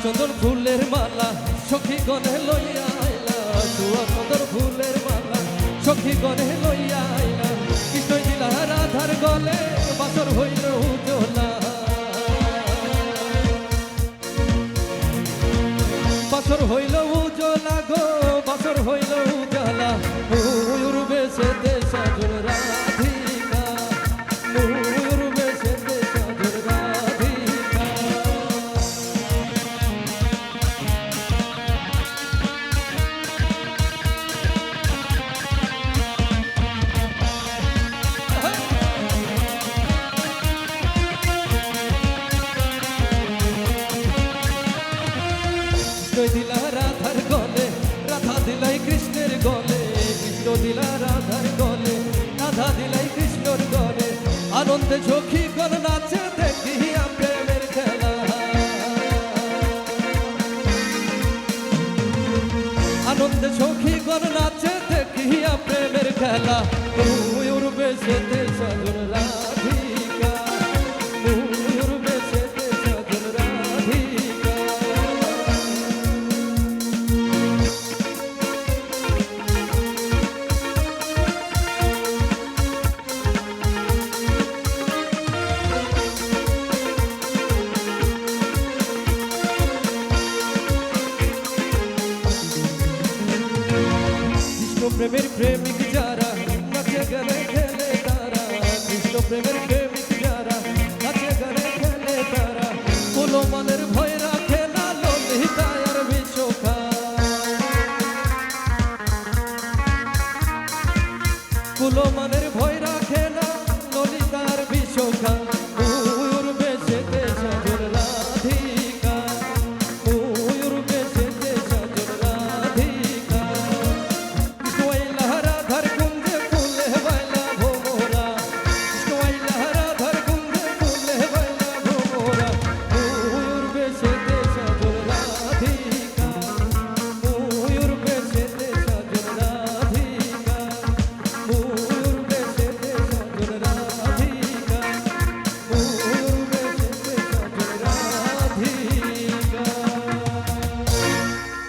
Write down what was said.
চন্দন ফুলের মালা সখী গনে লইয়া আইলা, চুয়া চন্দন ফুলের মালা সখী গনে লইয়া আইলা। কৃষ্ণ দিলা রাধার গলে বাসর হইল উজলা, বাসর হইল উজলা গো, বাসর হইল উজলা। ময়ূর বেশেতে সাজল রাধিকা, ময়ূর বেশেতে সাজল রাধিকা। কৃষ্ণ দিলা রাধার গলে, রাধা দিলাই কৃষ্ণের গলে, কৃষ্ণ দিলা রাধার গলে, রাধা দিলাই কৃষ্ণর গলে। আনন্দে সখী গণ নাচে দেখিয়া প্রেমের খেলা, আনন্দে সখী গণ নাচে দেখিয়া প্রেমের খেলা। ময়ূর বেশেতে সাজল রাধিকা, ময়ূর বেশেতে সাজল রাধিকা। কৃষ্ণ প্রেমের প্রেমিক যারা নাচে গেলে খেলে তারা, কৃষ্ণ প্রেমের